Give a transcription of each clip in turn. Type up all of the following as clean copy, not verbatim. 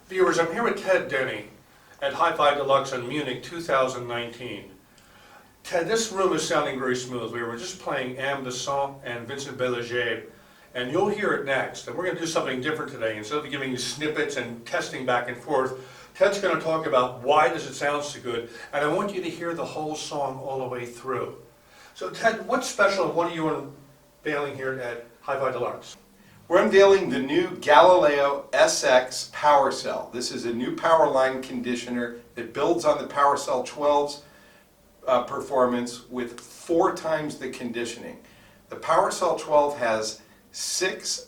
Viewers, I'm here with Ted Denny at HiFi Deluxe in Munich 2019. Ted, this room is sounding very smooth. We were just playing Am de Son and Vincent Belager, and you'll hear it next. And we're going to do something different today. Instead of giving you snippets and testing back and forth, Ted's going to talk about why does it sound so good, and I want you to hear the whole song all the way through. So Ted, what's special and what are you unveiling here at HiFi Deluxe? We're unveiling the new Galileo SX power cell. This is a new power line conditioner that builds on the PowerCell 12's performance with 4 times the conditioning. The PowerCell 12 has 6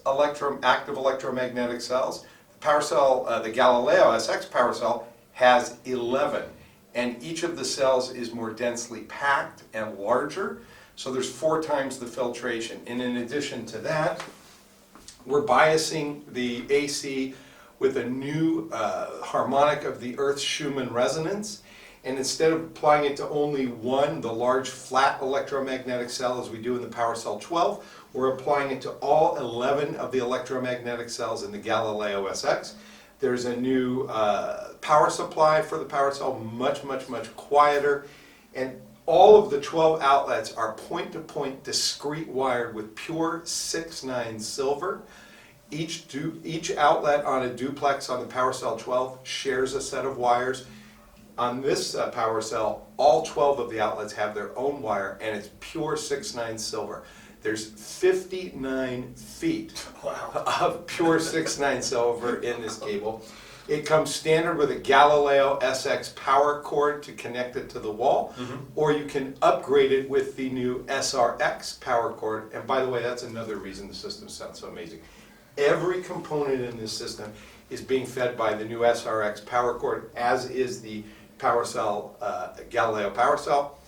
active electromagnetic cells. The Galileo SX power cell has 11, and each of the cells is more densely packed and larger, so there's 4 times the filtration. And in addition to that, we're biasing the AC with a new harmonic of the Earth's Schumann resonance, and instead of applying it to only one, the large flat electromagnetic cell as we do in the PowerCell 12, we're applying it to all 11 of the electromagnetic cells in the Galileo SX. There's a new power supply for the power cell, much quieter, and all of the 12 outlets are point-to-point discrete wired with pure 6/9 silver. Each outlet on a duplex on the PowerCell 12 shares a set of wires. On this power cell, all 12 of the outlets have their own wire, and it's pure 6/9 silver. There's 59 feet of pure 6/9 silver in this cable. It comes standard with a Galileo SX power cord to connect it to the wall, or you can upgrade it with the new SRX power cord. And by the way, that's another reason the system sounds so amazing. Every component in this system is being fed by the new SRX power cord, as is the PowerCell, Galileo power cell,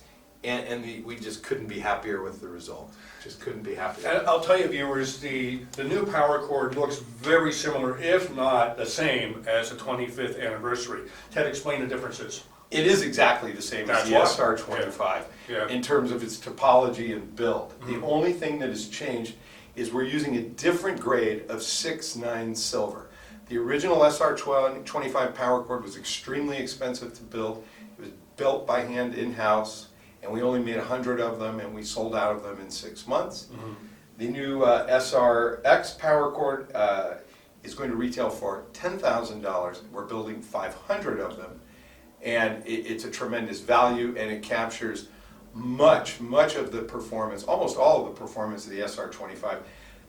and we just couldn't be happier with the result. Just couldn't be happier. And I'll tell you, viewers, the new power cord looks very similar, if not the same, as the 25th anniversary. Ted, explain the differences. It is exactly the same as the SR25 in terms of its topology and build. The only thing that has changed is we're using a different grade of 6/9 silver. The original SR25 power cord was extremely expensive to build. It was built by hand in-house, and we only made 100 of them, and we sold out of them in 6 months. The new SRX power cord is going to retail for $10,000. We're building 500 of them, and it's a tremendous value, and it captures much of the performance, almost all of the performance of the SR25,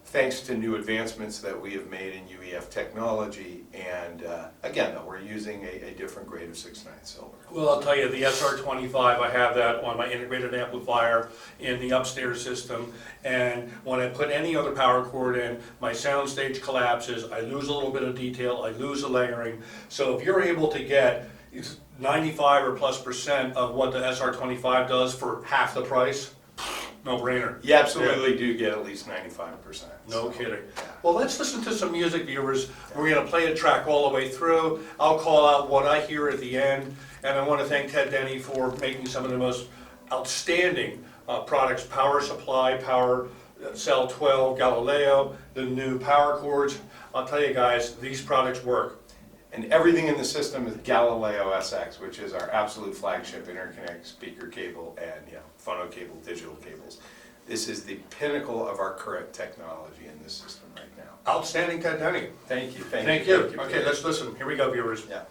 thanks to new advancements that we have made in UEF technology, and again, though, we're using a different grade of 6/9 silver. Well, I'll tell you, the SR25, I have that on my integrated amplifier in the upstairs system, and when I put any other power cord in, my soundstage collapses, I lose a little bit of detail, I lose the layering. So if you're able to get 95 or plus % of what the SR25 does for half the price, no-brainer. You absolutely do get at least 95%. No kidding. Well, let's listen to some music, viewers. We're going to play a track all the way through. I'll call out what I hear at the end, and I want to thank Ted Denny for making some of the most outstanding products, power supply, power cell 12, Galileo, the new power cords. I'll tell you guys, these products work. And everything in the system is Galileo SX, which is our absolute flagship interconnect speaker cable and phono cable, digital cables. This is the pinnacle of our current technology in this system right now. Outstanding, Ted Denny. Thank you. Thank you. Okay, let's listen. Here we go, viewers. Yeah.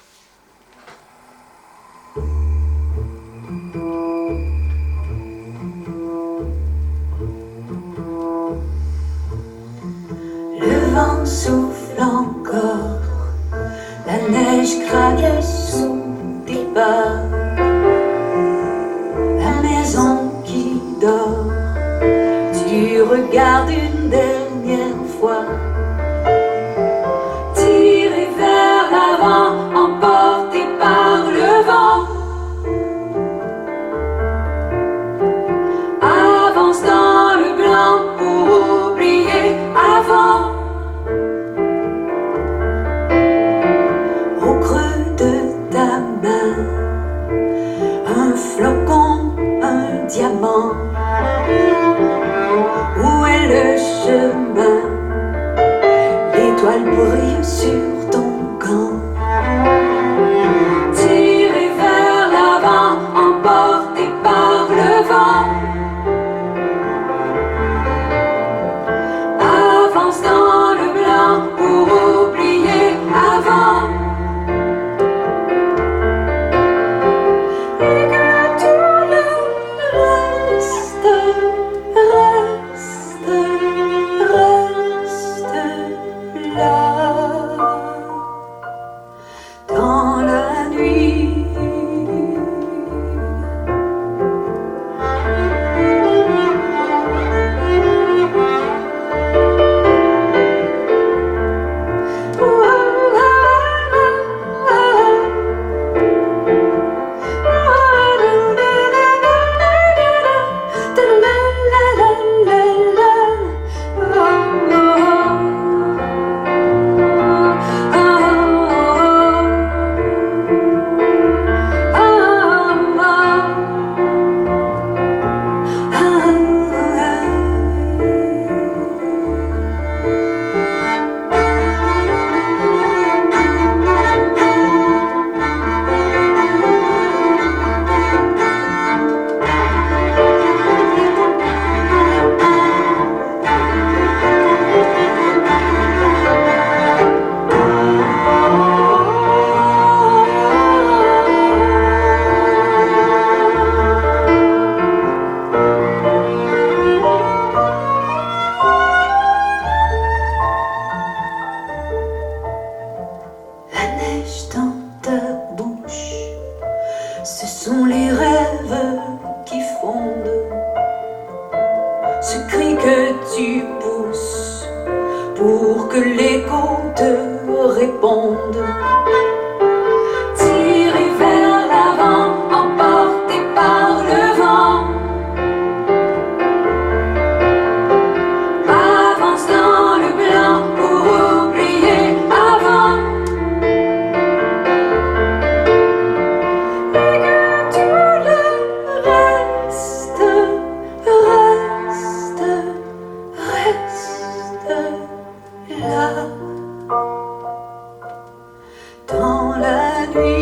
Le vent souffle encore. La neige craque sous tes pas, la maison qui dort, tu regardes une dernière fois, tiré vers l'avant, emporté par le vent, avance dans le blanc pour oublier avant. Au creux de ta main, neige dans ta bouche, ce sont les rêves qui fondent. Ce cri que tu pousses pour que l'écho te réponde. Tiré vers l'avant, emporté par le vent. Avance dans le blanc pour oublier avant. Et que tout le reste, reste là. Dans la nuit.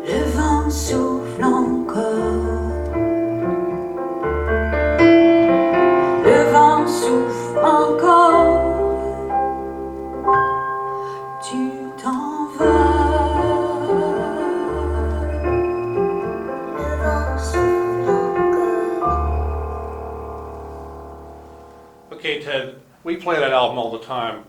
Le vent souffle encore. Le vent souffle encore. Tu t'en vas. Le vent souffle encore. Okay, Ted, we play that album all the time.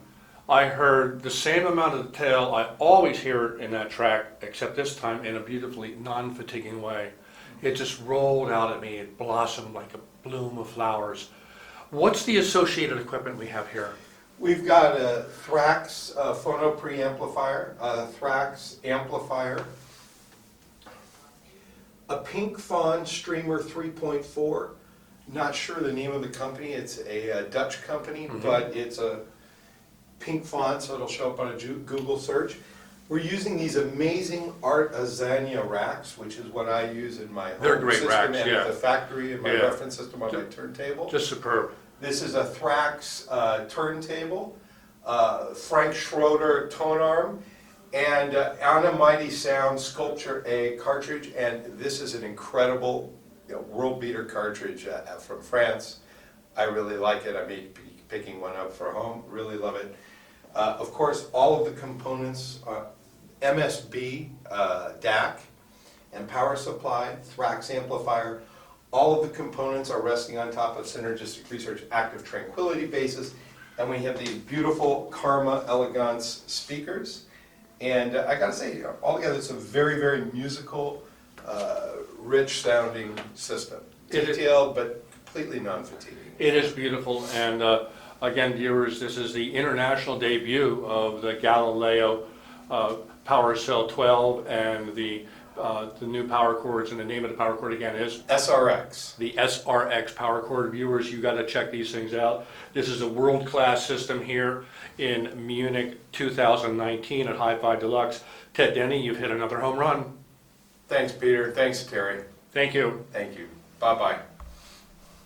I heard the same amount of detail I always hear in that track, except this time in a beautifully non-fatiguing way. It just rolled out at me, it blossomed like a bloom of flowers. What's the associated equipment we have here? We've got a Thrax phono preamplifier, a Thrax amplifier, a Pink Fawn Streamer 3.4. Not sure the name of the company. It's a Dutch company, but it's a pink font, so it'll show up on a Google search. We're using these amazing Artesania racks, which is what I use in my They're home great system racks, and yeah. at the factory in my Yeah. reference system on my turntable. Just superb. This is a Thrax turntable, Frank Schroeder tone arm, and Anna Mighty Sound Sculpture A cartridge, and this is an incredible world beater cartridge from France. I really like it. I may be picking one up for home. Really love it. Of course, all of the components are MSB, DAC, and power supply, Thrax amplifier. All of the components are resting on top of Synergistic Research active tranquility bases. And we have these beautiful Kharma Elegance speakers. And I gotta say, altogether, it's a very, very musical, rich sounding system. Detailed, but completely non-fatiguing. It is beautiful, and again, viewers, this is the international debut of the Galileo Power Cell 12, and the new power cords, and the name of the power cord again is? SRX. The SRX power cord. Viewers, you got to check these things out. This is a world-class system here in Munich 2019 at HiFi Deluxe. Ted Denny, you've hit another home run. Thanks, Peter. Thanks, Terry. Thank you. Thank you. Bye-bye.